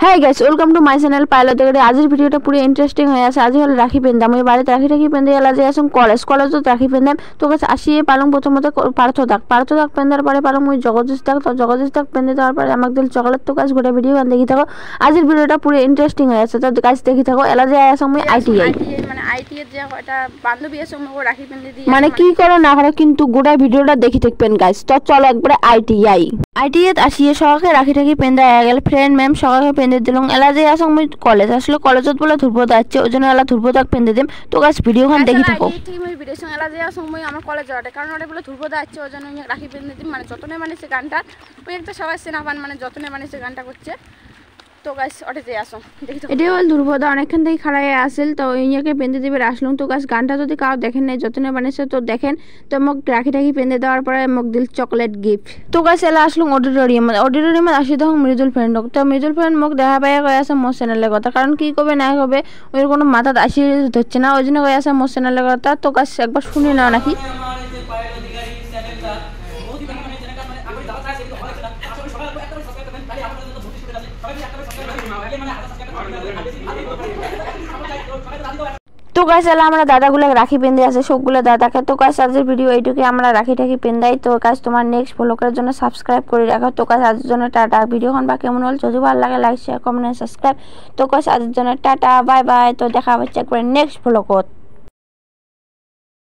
হ্যাঁ guys, welcome to my channel pilot দেখে। আজের ভিডিওটা পুরো ইন্টারেস্টিং হয়ে আছে। আজ হলো রাখি পেন্দাম, ওই বাড়িতে রাখি পেন্দে এলা যে আসুন কলেজত রাখি পেন্দাম। তো গাছ আসিয়ে পালং প্রথমত পার্থ দাগ পেন্দার পরে পালং ওই জগদীশ দাগ পেন্দে দেওয়ার পরে আমাকে দিল চকলেট। তো গাছ গোটা ভিডিও গান দেখি থাকো। আজের ভিডিওটা পুরো ইন্টারেস্টিং হয়ে আছে, তো গাছ দেখি থাকো। এলা যে আসুন আমি আইটিআই মানে আইটিআই যে এটা বান্ধবী আছে ও রাখি পেন্দে দিয়ে মানে কি করো না করো কিন্তু গোটা ভিডিওটা দেখি থাকবেন গাইস। তো চলো একবারে আইটিআই আসিয়ে সকালে রাখি পেন্দা গেল। ফ্রেন্ড ম্যাম সকালে পেন্দে দিলাম। এলা যে আসুন আমি কলেজ আসলে কলেজত বলে ধুরবো যাচ্ছে, ওই জন্য এলা ধুরবো দাগ পেন্দে দিম। তো গাছ ভিডিওখান দেখি থাকো। ভিডিও সঙ্গে এলা যে আসুন আমি আমার কলেজ যাওয়াটা কারণ ওটা বলে ধুরবো যাচ্ছে, ওই জন্য রাখি পেন্দে দিম। মানে যতনে মানে সে গানটা ওই একটা সবাই চেনা পান, মানে যতনে মানে সে গানটা করছে। তো গাছ ওটা যে আসুন দেখি থাকো। এটাই হল ধ্রুবদা অনেকক্ষণ থেকে খাড়াই আসেল। তো ইয়াকে পেন্দে দিবে আসলাম। তো গাছ গানটা যদি কাউ দেখেন নাই যতনে বানিয়েছে তো দেখেন। তো মোক রাখি পেন্দে দেওয়ার পরে মোক দিল চকলেট গিফট। তো গাছ এলা আসলাম অডিটোরিয়ামে আসি তখন মৃদুল ফ্রেন্ডক। তো মৃদুল ফ্রেন্ড মোক দেখা পাইয়া কৈ আছে মোর চ্যানেলের কথা, কারণ কি কবে না কবে ওই কোনো মাথাত আসি ধরছে না, ওই জন্য কৈ আছে মোর চ্যানেলের কথা। তো গাছ একবার শুনে নাও নাকি। তো গাছ এলা আমরা দাদাগুলো রাখি পেন্দে আছে সবগুলো দাদাকে। তো গাছ আজকের ভিডিও এইটুকু, আমরা রাখি পেন্দাই। তো গাছ তোমার নেক্সট ব্লগের জন্য সাবস্ক্রাইব করে রাখো। তো গাছ আজকের জন্য টাটা। ভিডিওখন বা কেমন হল যদি ভালো লাগে লাইক শেয়ার কমেন্ট সাবস্ক্রাইব। তো গাছ আজকের জন্য টাটা বাই বাই। তো দেখা হচ্ছে একবার নেক্সট ব্লগত।